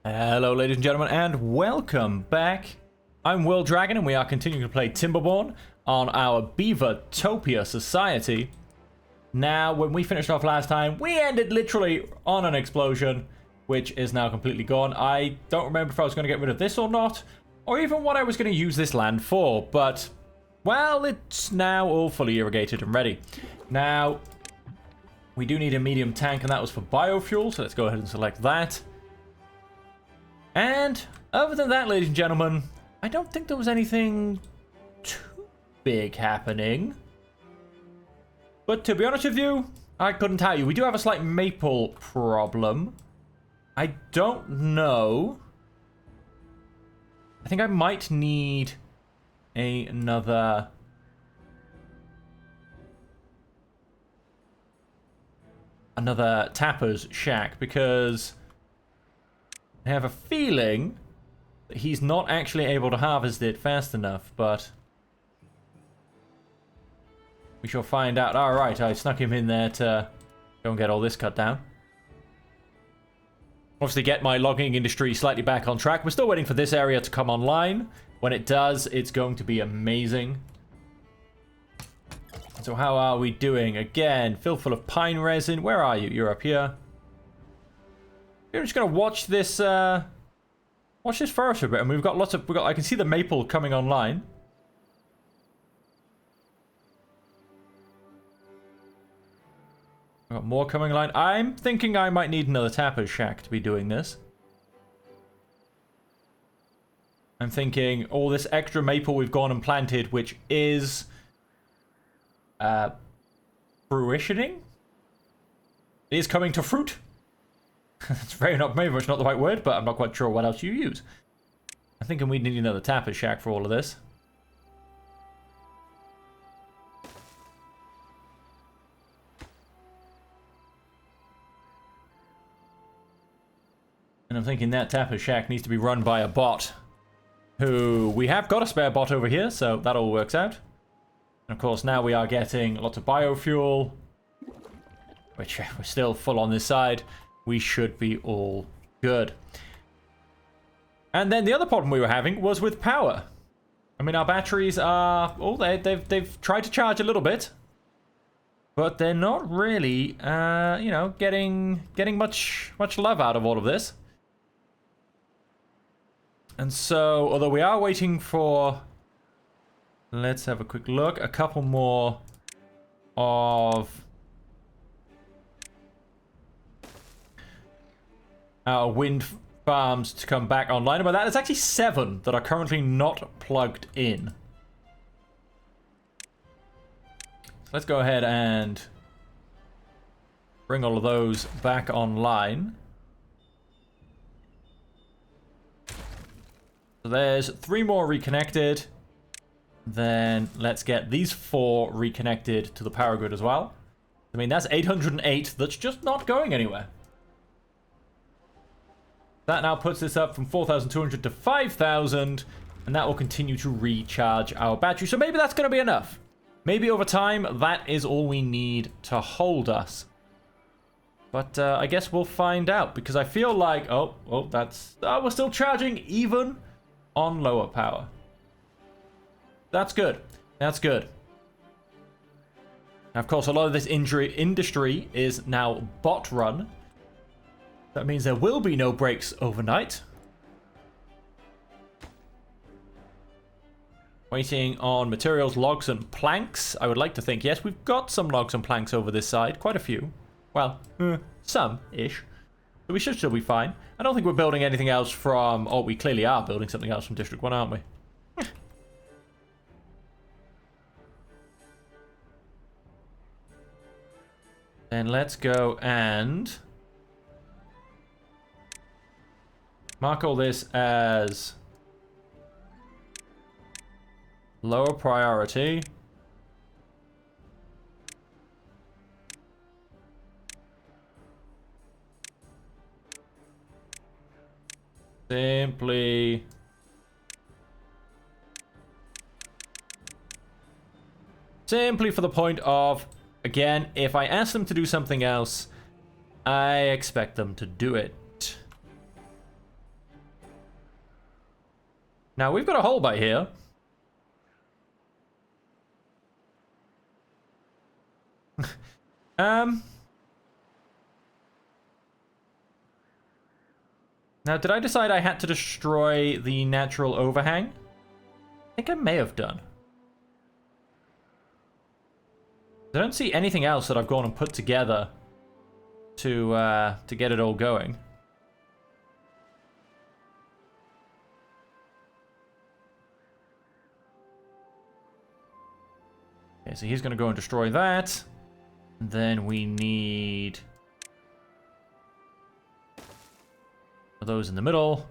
Hello ladies and gentlemen and welcome back. I'm Will Dragon and we are continuing to play Timberborn on our Beaver-topia society. Now when we finished off last time we ended literally on an explosion which is now completely gone. I don't remember if I was going to get rid of this or not, or even what I was going to use this land for, but well, it's now all fully irrigated and ready. Now we do need a medium tank and that was for biofuel, so let's go ahead and select that. And other than that, ladies and gentlemen, I don't think there was anything too big happening. But to be honest with you, I couldn't tell you. We do have a slight maple problem. I don't know. I think I might need another tapper's shack because I have a feeling that he's not actually able to harvest it fast enough, but we shall find out. Alright, I snuck him in there to go and get all this cut down. Obviously get my logging industry slightly back on track. We're still waiting for this area to come online. When it does, it's going to be amazing. So how are we doing? Again, filled full of pine resin. Where are you? You're up here. I'm just gonna watch this forest for a bit, and we've got lots of. I can see the maple coming online. We've got more coming online. I'm thinking I might need another tapper's shack to be doing this. I'm thinking all this extra maple we've gone and planted, which is fruitioning. It is coming to fruit. That's very much not the right word, but I'm not quite sure what else you use. I'm thinking we need another tapper's shack for all of this. And I'm thinking that tapper's shack needs to be run by a bot. Who we have got a spare bot over here, so that all works out. And of course now we are getting lots of biofuel, which we're still full on this side. We should be all good. And then the other problem we were having was with power. I mean, our batteries are... Oh, they've tried to charge a little bit. But they're not really, you know, getting much love out of all of this. And so, although we are waiting for... Let's have a quick look. A couple more of... our wind farms to come back online. About that, there's actually 7 that are currently not plugged in. So let's go ahead and bring all of those back online. So there's 3 more reconnected. Then let's get these 4 reconnected to the power grid as well. I mean, that's 808 that's just not going anywhere. That now puts this up from 4,200 to 5,000, and that will continue to recharge our battery. So maybe that's going to be enough. Maybe over time, that is all we need to hold us. But I guess we'll find out, because I feel like... Oh, that's... we're still charging even on lower power. That's good. That's good. Now, of course, a lot of this industry is now bot run. That means there will be no breaks overnight. Waiting on materials, logs, and planks. I would like to think, yes, we've got some logs and planks over this side. Quite a few. Well, some-ish. So we should still be fine. I don't think we're building anything else from... Oh, we clearly are building something else from District 1, aren't we? Then let's go and... mark all this as lower priority. Simply for the point of, again, if I ask them to do something else, I expect them to do it. Now, we've got a hole by here. Now, did I decide I had to destroy the natural overhang? I think I may have done. I don't see anything else that I've gone and put together to get it all going. Okay, so he's going to go and destroy that. And then we need those in the middle.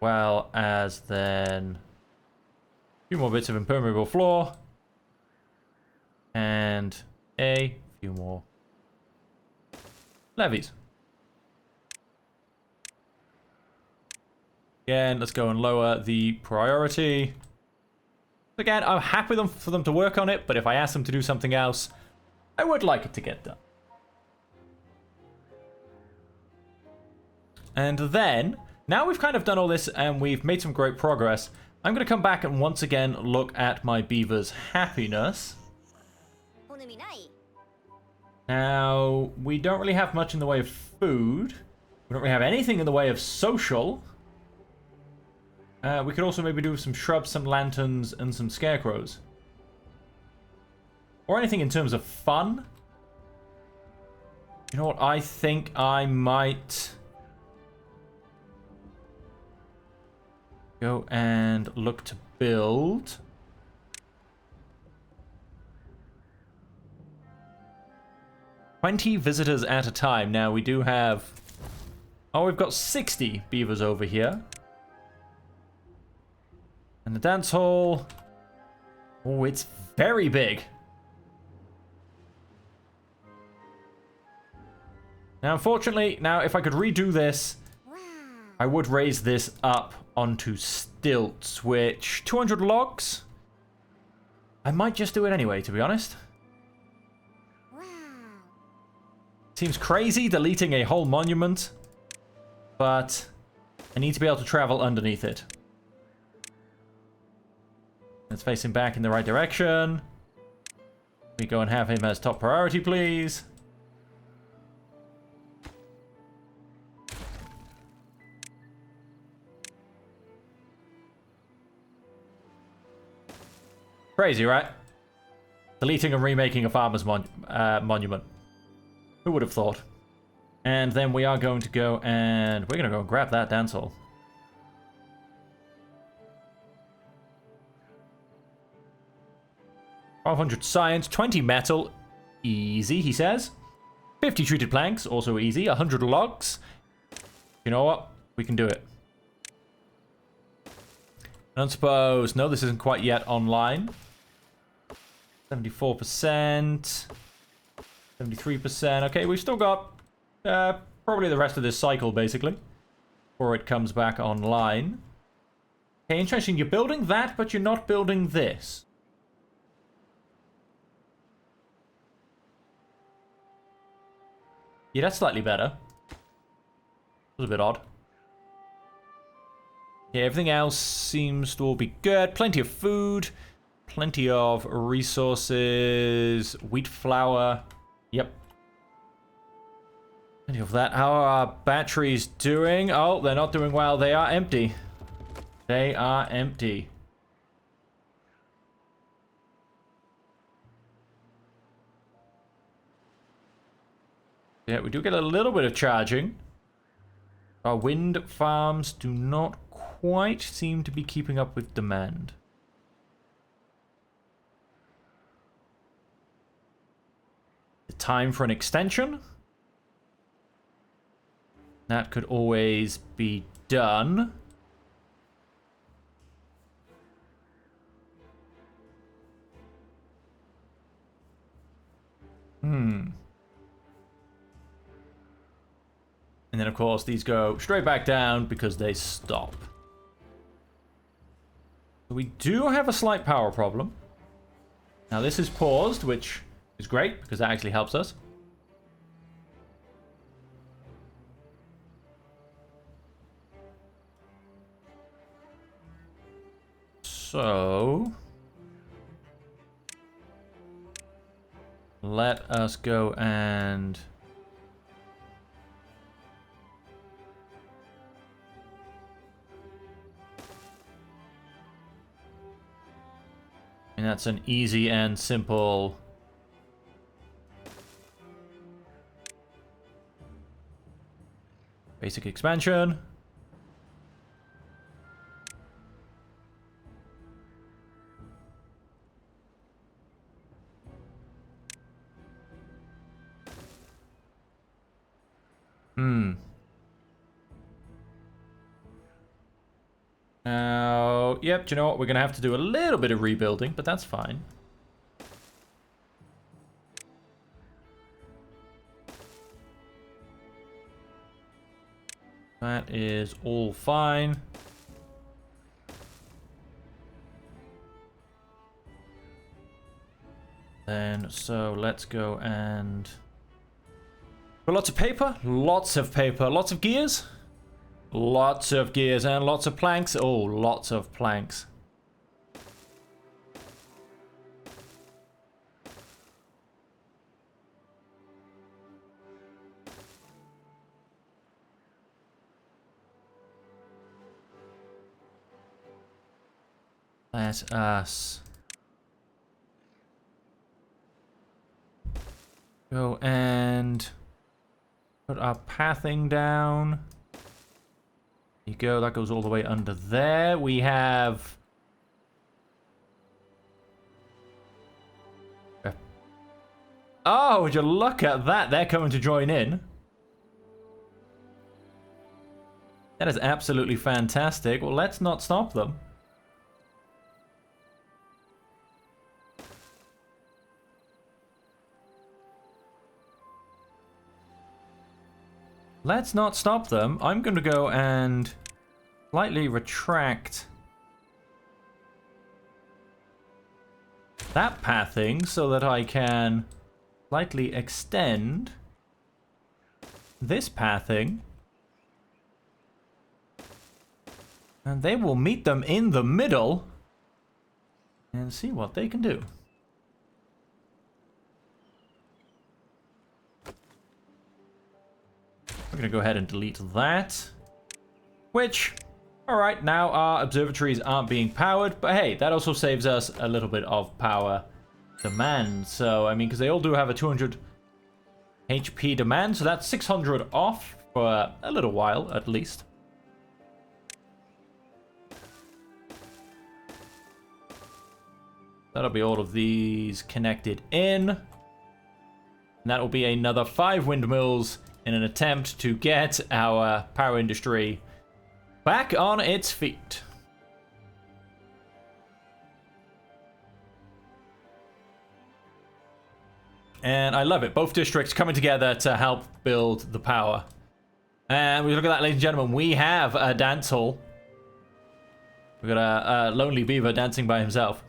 Well as then a few more bits of impermeable floor. And a few more levees. Again, let's go and lower the priority. Again, I'm happy for them to work on it, but if I ask them to do something else, I would like it to get done. And then, now we've kind of done all this and we've made some great progress, I'm going to come back and once again look at my beaver's happiness. Now, we don't really have much in the way of food. We don't really have anything in the way of social. We could also maybe do some shrubs, some lanterns, and some scarecrows. Or anything in terms of fun. You know what? I think I might go and look to build. "20 visitors at a time." Now we do have... Oh, we've got 60 beavers over here. And the dance hall... Oh, it's very big. Now, unfortunately, now if I could redo this, I would raise this up onto stilts, which 200 logs? I might just do it anyway, to be honest. Seems crazy deleting a whole monument, but I need to be able to travel underneath it. Let's face him back in the right direction. We go and have him as top priority, please. Crazy, right? Deleting and remaking a farmer's monument. Who would have thought? And then we are going to go and... We're going to go and grab that dance hall. $1,200 science, 20 metal. Easy, he says. 50 treated planks, also easy. 100 logs. You know what? We can do it. I don't suppose... No, this isn't quite yet online. 74%. 73%. Okay, we've still got probably the rest of this cycle, basically, before it comes back online. Okay, interesting. You're building that, but you're not building this. Yeah, that's slightly better. A little bit odd. Yeah, everything else seems to all be good. Plenty of food. Plenty of resources. Wheat flour. Yep. Plenty of that. How are our batteries doing? Oh, they're not doing well. They are empty. They are empty. Yeah, we do get a little bit of charging. Our wind farms do not quite seem to be keeping up with demand. The time for an extension? That could always be done. And then, of course, these go straight back down because they stop. We do have a slight power problem. Now, this is paused, which is great because that actually helps us. So let us go and that's an easy and simple basic expansion. Now, yep, do you know what? We're going to have to do a little bit of rebuilding, but that's fine. That is all fine. Then, so let's go and... lots of paper, lots of paper, lots of gears. Lots of gears and lots of planks. Oh, lots of planks. Let us go and put our pathing down. There you go, that goes all the way under there. We have... oh, would you look at that? They're coming to join in. That is absolutely fantastic. Well, let's not stop them. Let's not stop them. I'm going to go and slightly retract that pathing so that I can slightly extend this pathing. And they will meet them in the middle and see what they can do. We're going to go ahead and delete that. Which, alright, now our observatories aren't being powered. But hey, that also saves us a little bit of power demand. So, I mean, because they all do have a 200 HP demand. So that's 600 off for a little while, at least. That'll be all of these connected in. And that'll be another 5 windmills in an attempt to get our power industry back on its feet. And I love it. Both districts coming together to help build the power. And we look at that, ladies and gentlemen. We have a dance hall. We've got a lonely beaver dancing by himself.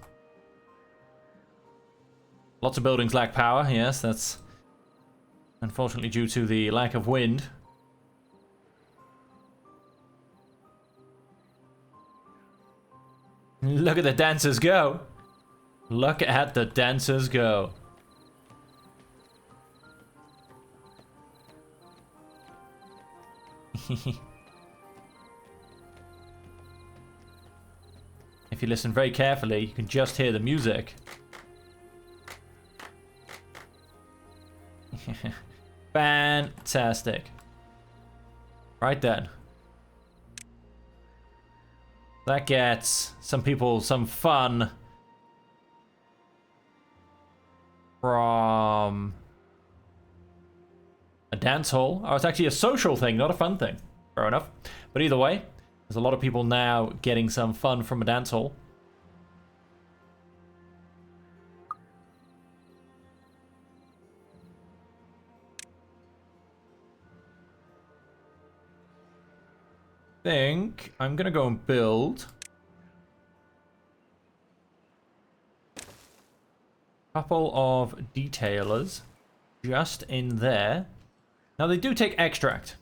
Lots of buildings lack power. Yes, that's unfortunately due to the lack of wind. Look at the dancers go. Look at the dancers go. If you listen very carefully, you can just hear the music. Fantastic. Right then. That gets some people some fun from a dance hall. Oh, it's actually a social thing, not a fun thing. Fair enough. But either way, there's a lot of people now getting some fun from a dance hall. Think I'm gonna go and build a couple of detailers just in there. Now they do take extract.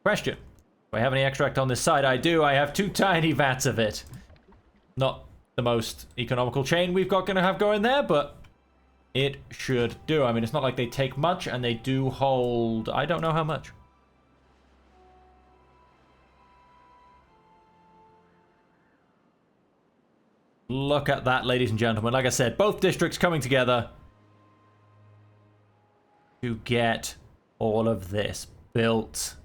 Question: do I have any extract on this side? I do. I have 2 tiny vats of it. Not the most economical chain we've got going to have going there, but it should do. I mean, it's not like they take much, and they do hold... I don't know how much. Look at that, ladies and gentlemen. Like I said, both districts coming together to get all of this built.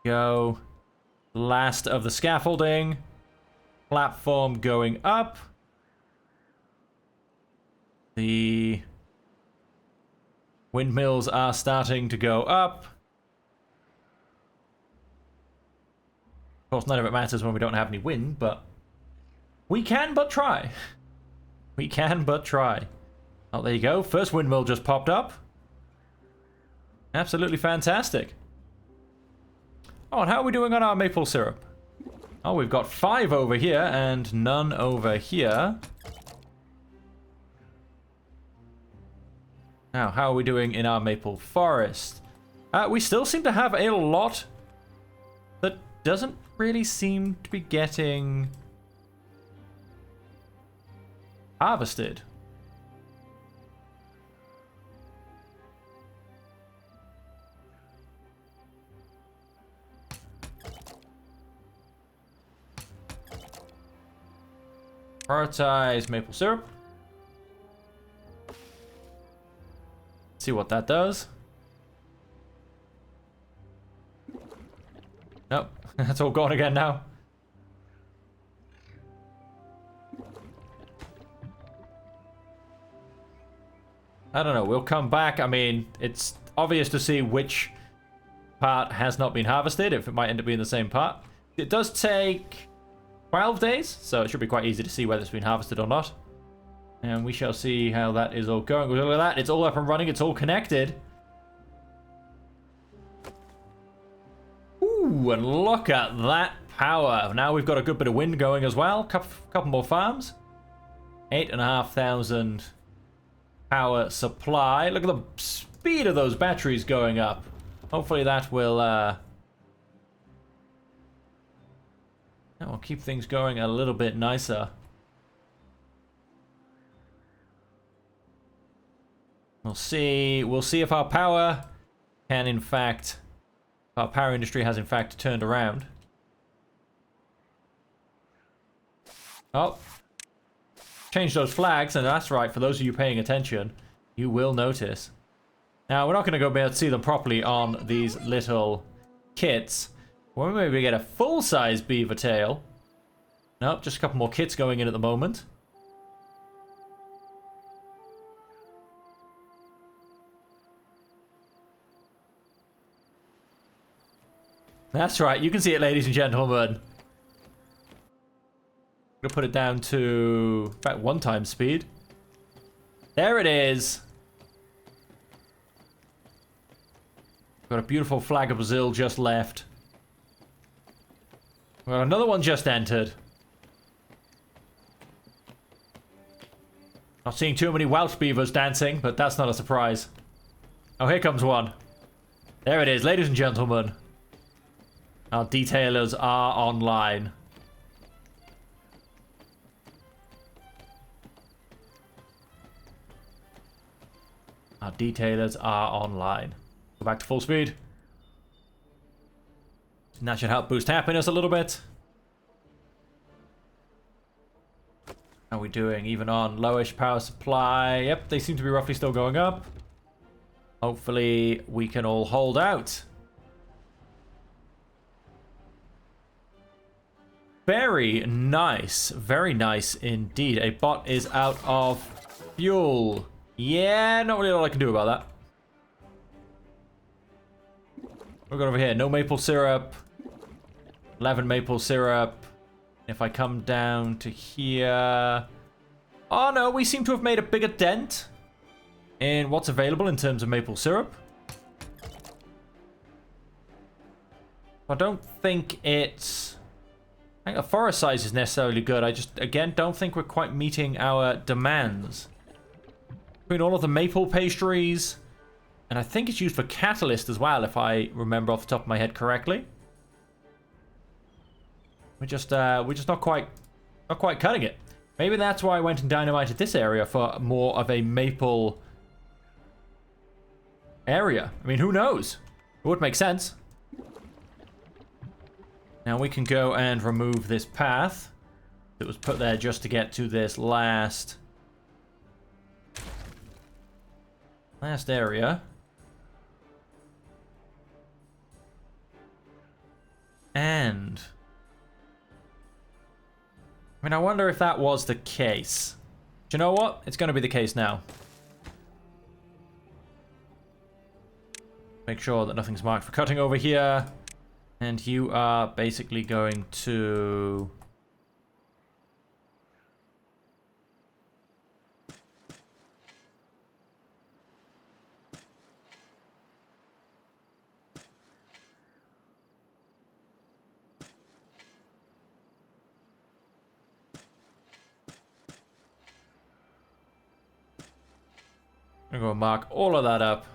Go. Last of the scaffolding. Platform going up. The windmills are starting to go up. Of course, none of it matters when we don't have any wind, but we can but try. We can but try. Oh, there you go. First windmill just popped up. Absolutely fantastic. Oh, and how are we doing on our maple syrup? Oh, we've got 5 over here and none over here. Now, how are we doing in our maple forest? We still seem to have a lot that doesn't really seem to be getting harvested. Prioritize maple syrup. See what that does. Nope, that's all gone again now. I don't know, we'll come back. I mean, it's obvious to see which part has not been harvested, if it might end up being the same part. It does take 12 days, so it should be quite easy to see whether it's been harvested or not. And we shall see how that is all going. Look at that, it's all up and running, it's all connected. Ooh, and look at that power. Now we've got a good bit of wind going as well. Couple more farms. 8,500 power supply. Look at the speed of those batteries going up. Hopefully that will keep things going a little bit nicer. We'll see if our power can in fact, our power industry has in fact turned around. Oh, change those flags, and that's right, for those of you paying attention, you will notice. Now, we're not going to go be able to see them properly on these little kits. Well, maybe get a full-size beaver tail. Nope, just a couple more kits going in at the moment. That's right, you can see it, ladies and gentlemen. I'm gonna put it down to, in fact, 1x speed. There it is. Got a beautiful flag of Brazil just left. Well, another one just entered. Not seeing too many Welsh beavers dancing, but that's not a surprise. Oh, here comes one. There it is, ladies and gentlemen. Our detailers are online. Our detailers are online. Go back to full speed. And that should help boost happiness a little bit. How are we doing? Even on lowish power supply. Yep, they seem to be roughly still going up. Hopefully we can all hold out. Very nice indeed. A bot is out of fuel. Yeah, not really a lot I can do about that. We're going over here. No maple syrup. 11 maple syrup. If I come down to here... Oh no, we seem to have made a bigger dent in what's available in terms of maple syrup. I don't think it's... I think the forest size is necessarily good. I just, again, don't think we're quite meeting our demands. Between all of the maple pastries, and I think it's used for catalyst as well, if I remember off the top of my head correctly. We're just not quite cutting it. Maybe that's why I went and dynamited this area for more of a maple area. I mean, who knows? It would make sense. Now we can go and remove this path that was put there just to get to this last area. And I mean, I wonder if that was the case. Do you know what? It's going to be the case now. Make sure that nothing's marked for cutting over here. And you are basically going to... I'm going to mark all of that up.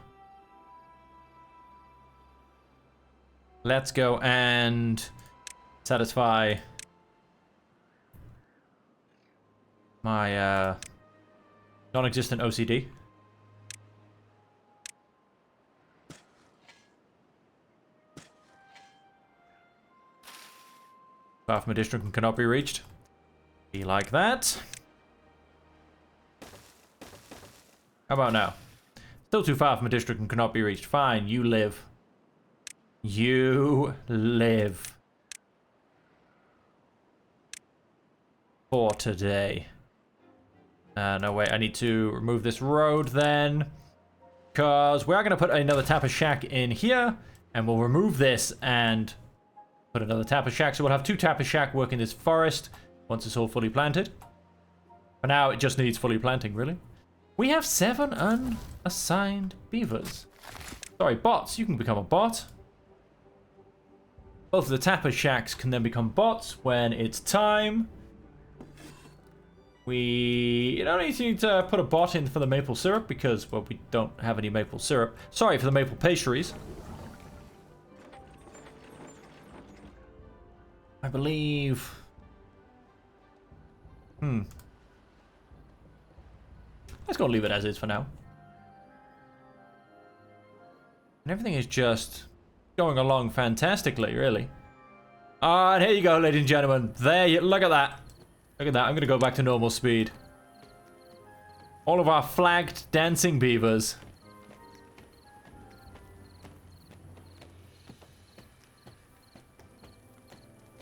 Let's go and satisfy my non-existent OCD. Far from a district and cannot be reached. Be like that. How about now? Still too far from a district and cannot be reached. Fine, you live. You live. For today. No, wait, I need to remove this road then. Because we are going to put another tapper shack in here. And we'll remove this and put another tapper shack. So we'll have 2 tapper shack work in this forest once it's all fully planted. For now, it just needs fully planting, really. We have 7 unassigned beavers. Sorry, bots. You can become a bot. Both of the tapper shacks can then become bots when it's time. We don't need to put a bot in for the maple syrup because, well, we don't have any maple syrup. Sorry, for the maple pastries. I believe... Let's go leave it as is for now. And everything is just going along fantastically, really. And here you go, ladies and gentlemen. There you look at that. Look at that. I'm going to go back to normal speed. All of our flagged dancing beavers.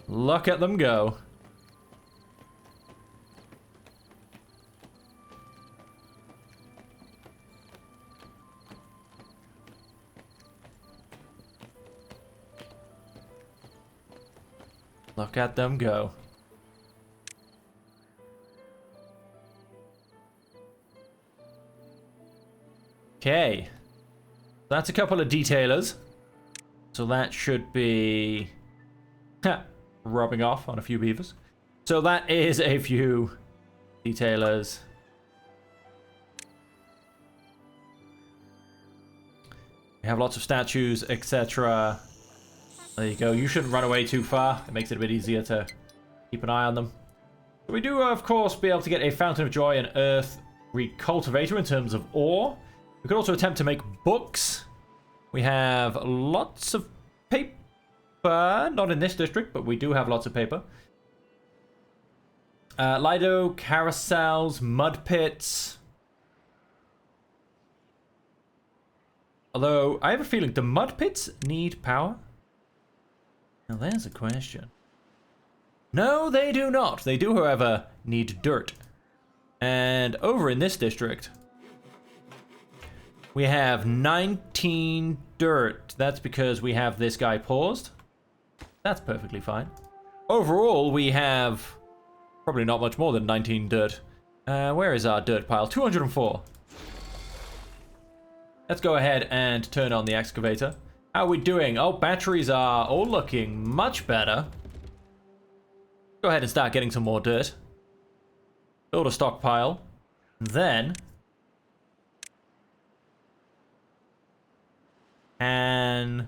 Look at them go. Look at them go. Okay. That's a couple of detailers. So that should be rubbing off on a few beavers. So that is a few detailers. We have lots of statues, etc. There you go. You shouldn't run away too far. It makes it a bit easier to keep an eye on them. But we do, of course, be able to get a Fountain of Joy and Earth Recultivator in terms of ore. We could also attempt to make books. We have lots of paper. Not in this district, but we do have lots of paper. Lido, carousels, mud pits. Although, I have a feeling, do mud pits need power? Now there's a question. No, they do not. They do, however, need dirt. And over in this district, we have 19 dirt. That's because we have this guy paused. That's perfectly fine. Overall, we have probably not much more than 19 dirt. Where is our dirt pile? 204. Let's go ahead and turn on the excavator. How are we doing? Oh, batteries are all looking much better. Go ahead and start getting some more dirt. Build a stockpile. Then... and...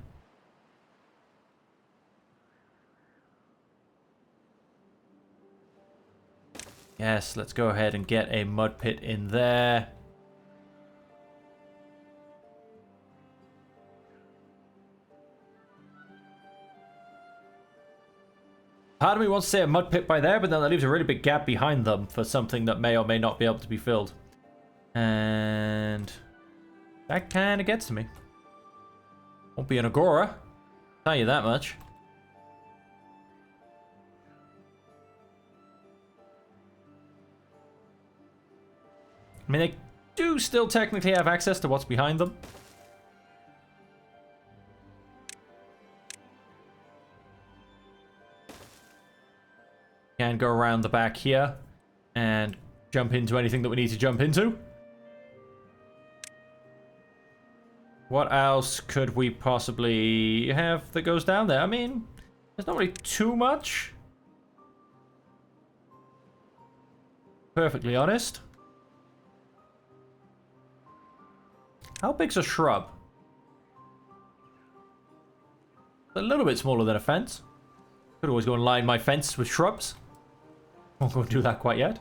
Yes, let's go ahead and get a mud pit in there. Part of me wants to say a mud pit by there, but then that leaves a really big gap behind them for something that may or may not be able to be filled. And that kind of gets to me. Won't be an agora, tell you that much. I mean, they do still technically have access to what's behind them. Can go around the back here and jump into anything that we need to jump into. What else could we possibly have that goes down there? I mean, there's not really too much. Perfectly honest. How big's a shrub? A little bit smaller than a fence. Could always go and line my fence with shrubs. Won't go and do that quite yet.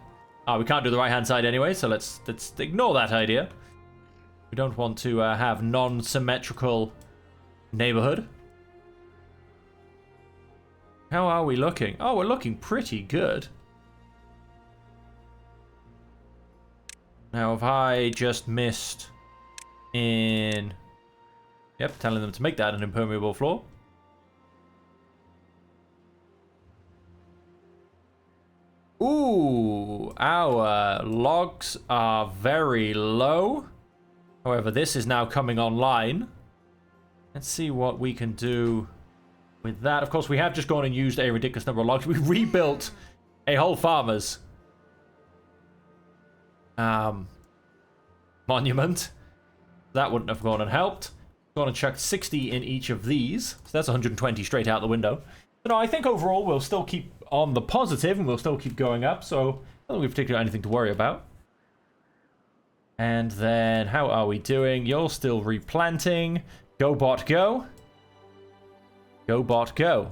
We can't do the right hand side anyway, so let's ignore that idea. We don't want to have non-symmetrical neighborhood. How are we looking? Oh, we're looking pretty good. Now, have I just missed in... Yep, telling them to make that an impermeable floor. Ooh, our logs are very low. However, this is now coming online. Let's see what we can do with that. Of course, we have just gone and used a ridiculous number of logs. We rebuilt a whole farmer's monument. That wouldn't have gone and helped. Gone and chucked 60 in each of these. So that's 120 straight out the window. But no, I think overall we'll still keep on the positive and we'll still keep going up. So I don't think we've particularly anything to worry about. And then how are we doing? You're still replanting. Go bot go. Go bot go.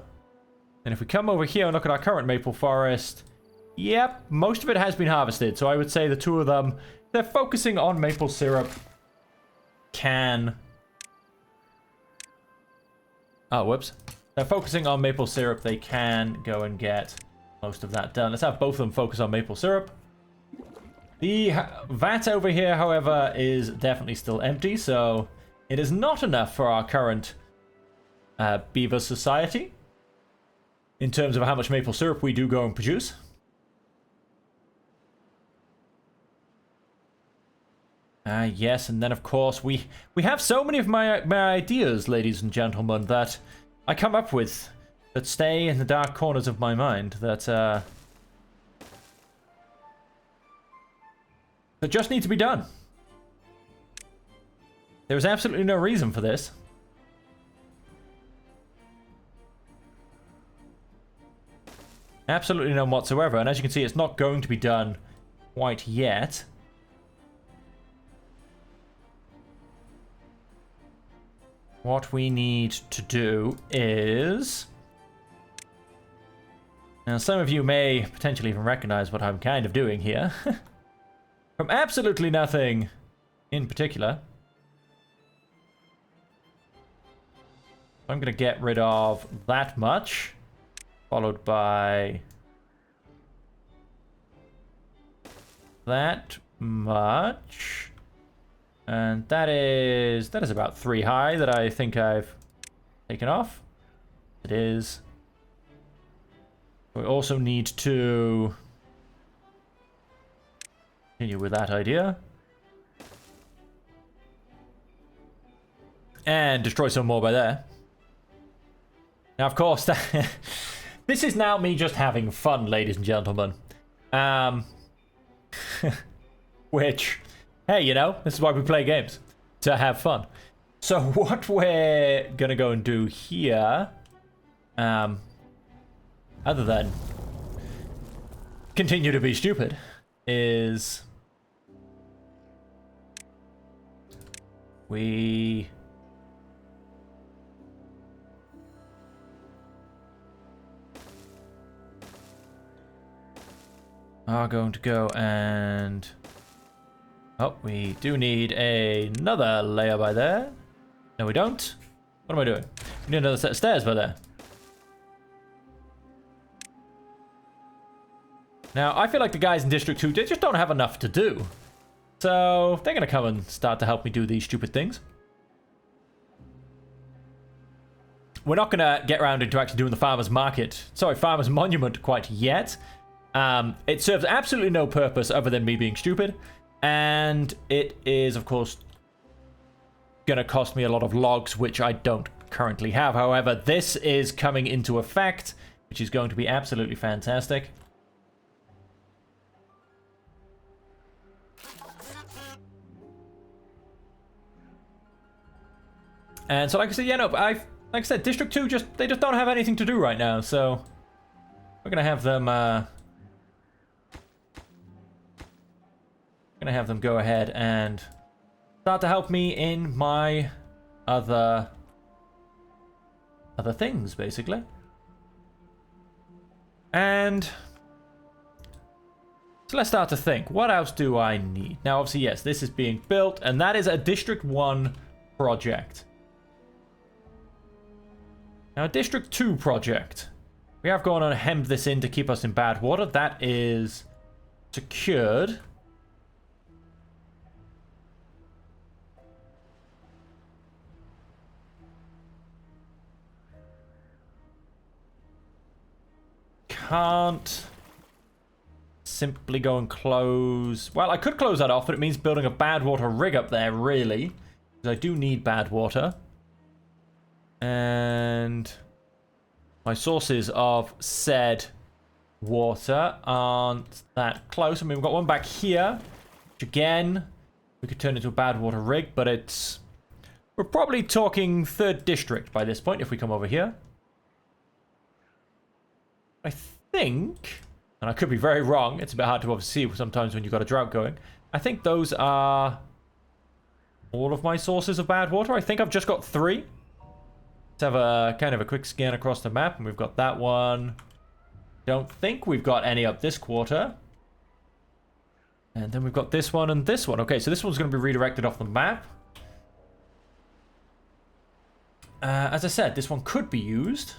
And if we come over here and look at our current maple forest, yep, most of it has been harvested. So I would say the two of them, they're focusing on maple syrup. Oh, whoops. They're focusing on maple syrup. They can go and get most of that done. Let's have both of them focus on maple syrup. The vat over here, however, is definitely still empty, so it is not enough for our current beaver society in terms of how much maple syrup we do go and produce. Yes, and then of course we have so many of my ideas, ladies and gentlemen, that I come up with that stay in the dark corners of my mind that just need to be done. There is absolutely no reason for this. Absolutely none whatsoever, and as you can see, it's not going to be done quite yet. What we need to do is... Now, some of you may potentially even recognize what I'm kind of doing here. From absolutely nothing in particular. I'm going to get rid of that much. Followed by... that much. And that is about 3 high that I think I've taken off. It is. We also need to continue with that idea. And destroy some more by there. Now, of course, this is now me just having fun, ladies and gentlemen. Which... Hey, you know, this is why we play games. To have fun. So what we're gonna go and do here, other than continue to be stupid, is we... are going to go and... Oh, we do need another layer by there. No, we don't. What am I doing? We need another set of stairs by there. Now, I feel like the guys in District 2, they just don't have enough to do. So, they're going to come and start to help me do these stupid things. We're not going to get around into actually doing the Farmer's Market. Sorry, Farmer's Monument quite yet. It serves absolutely no purpose other than me being stupid. And it is, of course, going to cost me a lot of logs, which I don't currently have. However, this is coming into effect, which is going to be absolutely fantastic. And so, like I said, yeah, no, like I said, District 2 they just don't have anything to do right now, so we're gonna have them go ahead and start to help me in my other things, basically. And so let's start to think, what else do I need? Now, obviously, yes, this is being built, and that is a District 1 project. Now, a District 2 project. We have gone and hemmed this in to keep us in bad water. That is secured. Can't simply go and close... Well, I could close that off, but it means building a bad water rig up there, really. Because I do need bad water. And my sources of said water aren't that close. I mean, we've got one back here, which again, we could turn into a bad water rig, but it's... We're probably talking 3rd district by this point if we come over here. I think, and I could be very wrong, it's a bit hard to obviously see sometimes when you've got a drought going. I think those are all of my sources of bad water. I think I've just got 3. Let's have a kind of a quick scan across the map, and we've got that one. Don't think we've got any up this quarter. And then we've got this one and this one. Okay, so this one's going to be redirected off the map. As I said, this one could be used.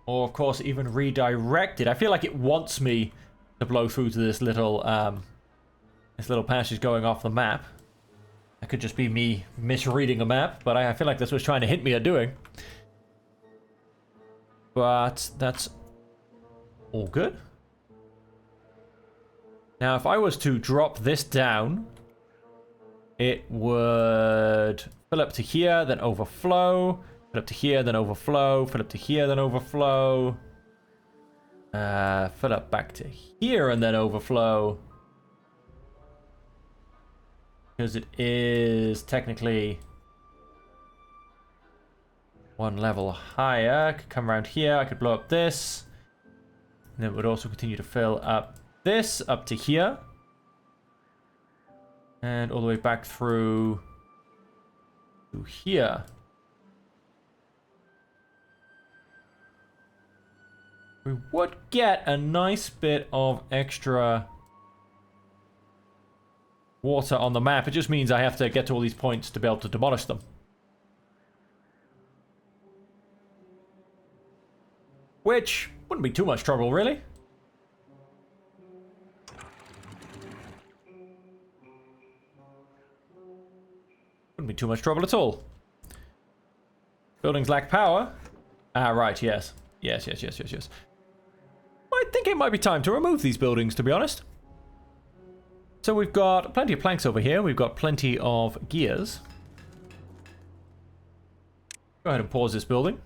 Or, of course, even redirected. I feel like it wants me to blow through to this little passage going off the map. That could just be me misreading a map, but I feel like that's what it's trying to hint me at doing. But that's all good. Now, if I was to drop this down, it would fill up to here, then overflow, fill up to here, then overflow, fill up to here, then overflow. Fill up back to here and then overflow. Because it is technically one level higher. I could come around here, I could blow up this. And then it would also continue to fill up this up to here. And all the way back through to here. We would get a nice bit of extra water on the map. It just means I have to get to all these points to be able to demolish them. Which wouldn't be too much trouble, really. Wouldn't be too much trouble at all. Buildings lack power. Ah, right, yes. Yes. I think it might be time to remove these buildings, to be honest. So we've got plenty of planks over here. We've got plenty of gears. Go ahead and pause this building.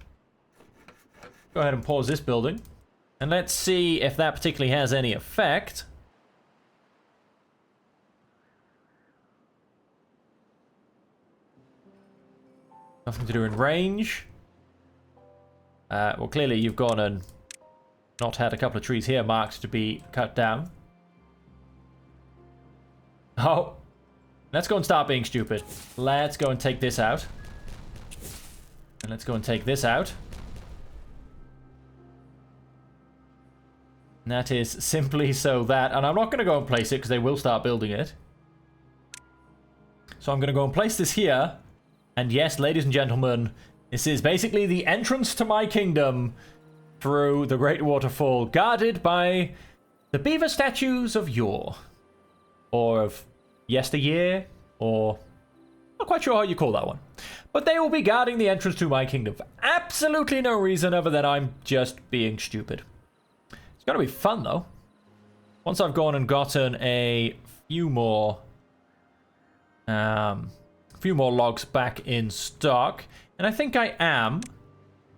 Go ahead and pause this building. And let's see if that particularly has any effect. Nothing to do in range. Well, clearly you've gone and not had a couple of trees here marked to be cut down. Oh, let's go and start being stupid. Let's go and take this out. And let's go and take this out. And that is simply so that... And I'm not going to go and place it because they will start building it. So I'm going to go and place this here. And yes, ladies and gentlemen, this is basically the entrance to my kingdom through the Great Waterfall, guarded by the beaver statues of yore. Or of yesteryear, or... Not quite sure how you call that one. But they will be guarding the entrance to my kingdom for absolutely no reason other than I'm just being stupid. It's going to be fun, though. Once I've gone and gotten a few more logs back in stock. And I think I am.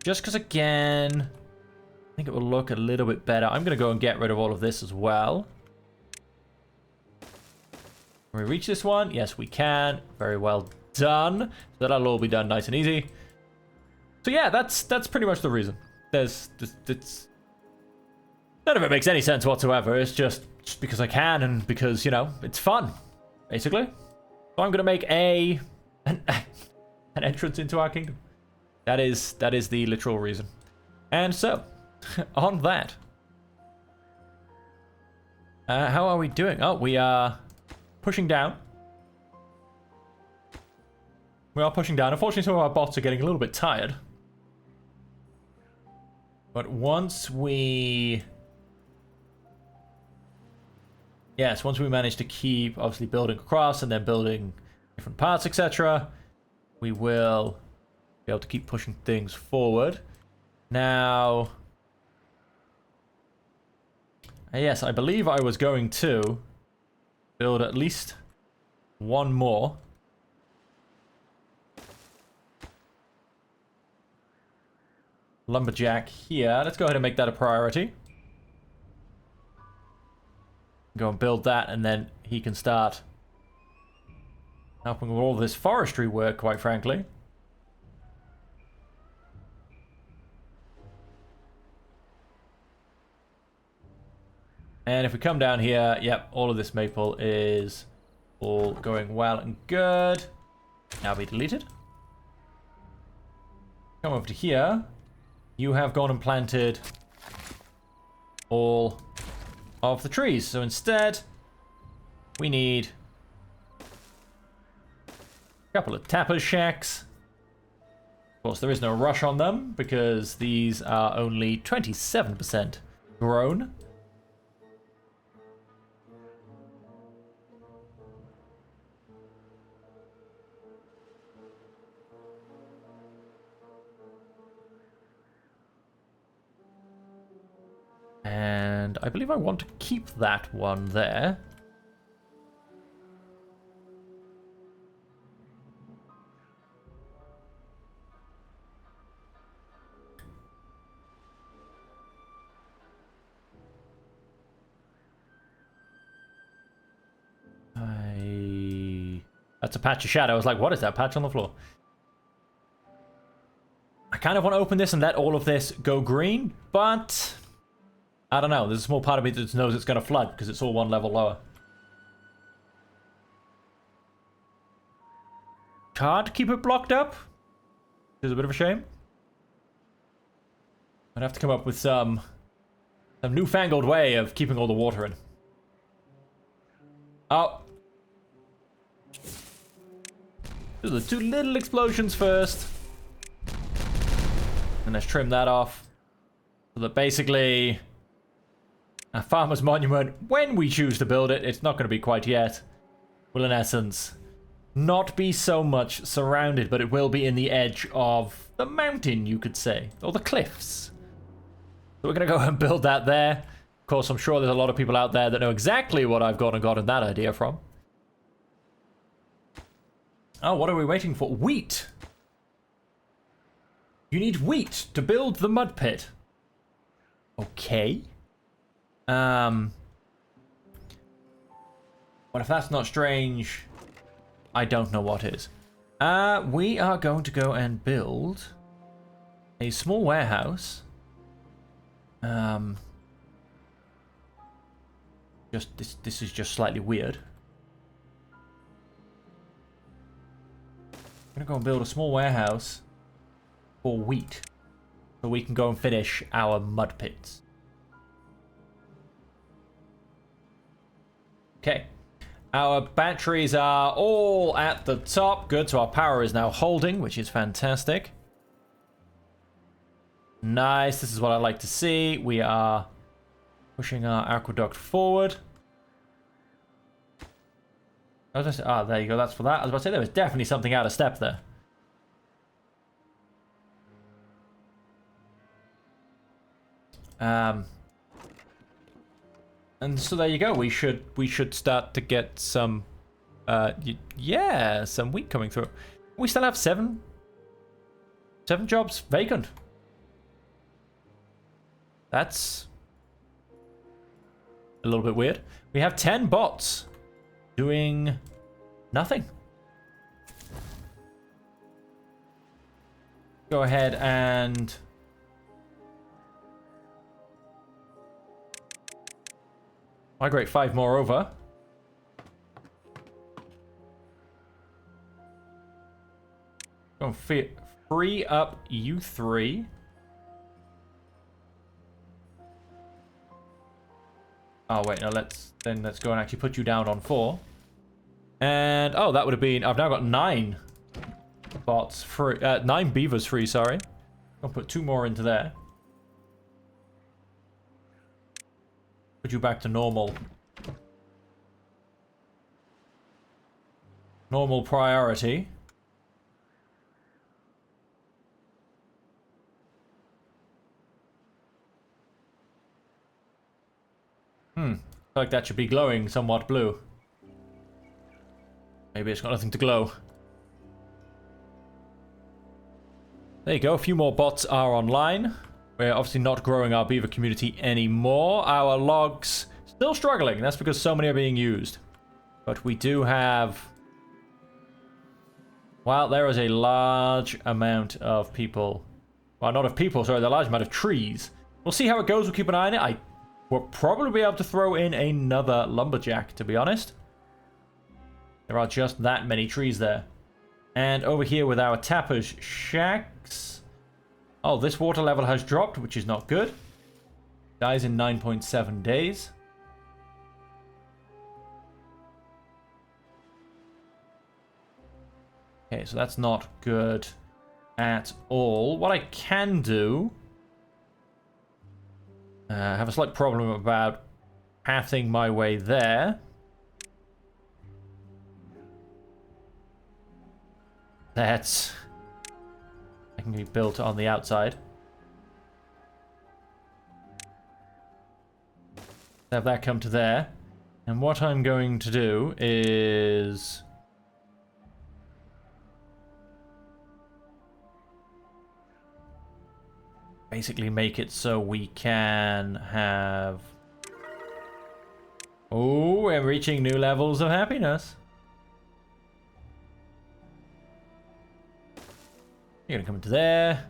Just because, again, I think it will look a little bit better. I'm going to go and get rid of all of this as well. Can we reach this one? Yes, we can. Very well done. So that'll all be done nice and easy. So yeah, that's pretty much the reason. It's none of it makes any sense whatsoever. It's just because I can and because, you know, it's fun, basically. So I'm going to make an entrance into our kingdom. That is the literal reason. And so, on that. How are we doing? Oh, we are pushing down. We are pushing down. Unfortunately, some of our bots are getting a little bit tired. But once we... Yes, once we manage to keep, obviously, building across and then building different parts, etc., we will be able to keep pushing things forward. Now... Yes, I believe I was going to build at least one more. Lumberjack here. Let's go ahead and make that a priority. Go and build that, and then he can start helping with all this forestry work, quite frankly. And if we come down here, yep, all of this maple is all going well and good. Now be deleted. Come over to here. You have gone and planted all of the trees. So instead, we need a couple of tappers shacks. Of course, there is no rush on them because these are only 27% grown. And I believe I want to keep that one there. That's a patch of shadow. I was like, what is that patch on the floor? I kind of want to open this and let all of this go green, but... I don't know, there's a small part of me that knows it's going to flood because it's all one level lower. Can't keep it blocked up, which is a bit of a shame. I'd have to come up with some newfangled way of keeping all the water in. Oh. Do the two little explosions first. And let's trim that off. So that basically... a farmer's monument, when we choose to build it, it's not going to be quite yet, will in essence not be so much surrounded, but it will be in the edge of the mountain, you could say, or the cliffs. So we're going to go and build that there. Of course, I'm sure there's a lot of people out there that know exactly what I've gotten that idea from. Oh, what are we waiting for? Wheat! You need wheat to build the mud pit. Okay. But if that's not strange, I don't know what is. We are going to go and build a small warehouse. This is just slightly weird. I'm gonna go and build a small warehouse for wheat. So we can go and finish our mud pits. Okay. Our batteries are all at the top. Good, so our power is now holding, which is fantastic. Nice, this is what I like to see. We are pushing our aqueduct forward. There you go, that's for that. I was about to say there was definitely something out of step there. And so there you go. We should start to get some some wheat coming through. We still have seven jobs vacant. That's a little bit weird. We have 10 bots doing nothing. Go ahead and migrate 5 more over. Go and free up you 3. Oh wait, no, let's go and actually put you down on 4. And oh, that would have been, I've now got 9 bots free, 9 beavers free, sorry. I'll put 2 more into there. Put you back to normal. Normal priority. I feel like that should be glowing somewhat blue. Maybe it's got nothing to glow. There you go, a few more bots are online. We're obviously not growing our beaver community anymore. Our logs still struggling. That's because so many are being used. But we do have... Well, there is a large amount of people. Well, not of people, sorry, the large amount of trees. We'll see how it goes. We'll keep an eye on it. We'll probably be able to throw in another lumberjack, to be honest. There are just that many trees there. And over here with our tappers' shacks. Oh, this water level has dropped, which is not good. Dies in 9.7 days. Okay, so that's not good at all. What I can do... I have a slight problem about pathing my way there. That's... I can be built on the outside. Have that come to there. And what I'm going to do is... basically make it so we can have... Oh, we're reaching new levels of happiness. You're gonna come into there.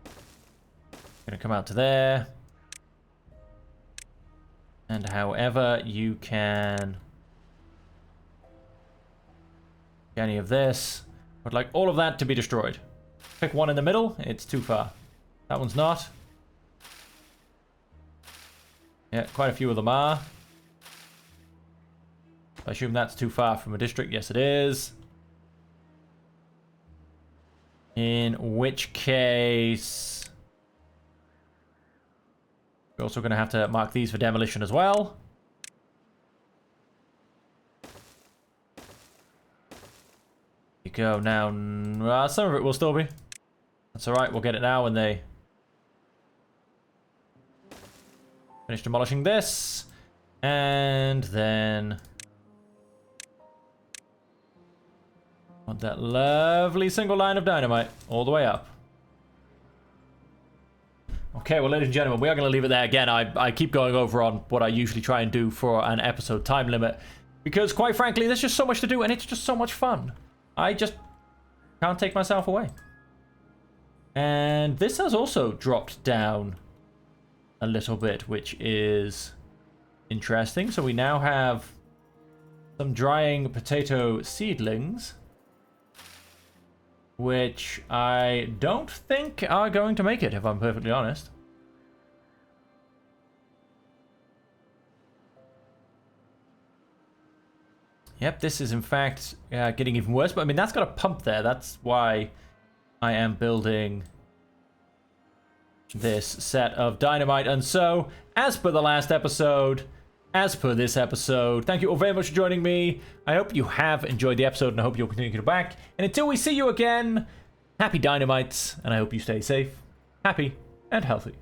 You're gonna come out to there. And however you can... any of this. Would like all of that to be destroyed. Pick one in the middle. It's too far. That one's not. Yeah, quite a few of them are. I assume that's too far from a district. Yes, it is. In which case... we're also going to have to mark these for demolition as well. You go now. Some of it will still be. That's alright, we'll get it now when they finish demolishing this. And then... want that lovely single line of dynamite all the way up. Okay, well, ladies and gentlemen, we are going to leave it there. Again, I keep going over on what I usually try and do for an episode time limit. Because, quite frankly, there's just so much to do, and it's just so much fun. I just can't take myself away. And this has also dropped down a little bit, which is interesting. So we now have some drying potato seedlings. which I don't think are going to make it, if I'm perfectly honest. Yep, this is in fact getting even worse, but I mean, that's got a pump there. That's why I am building this set of dynamite. And so, as per the last episode, as per this episode, thank you all very much for joining me. I hope you have enjoyed the episode, and I hope you'll continue to come back. And until we see you again, happy dynamites, and I hope you stay safe, happy, and healthy.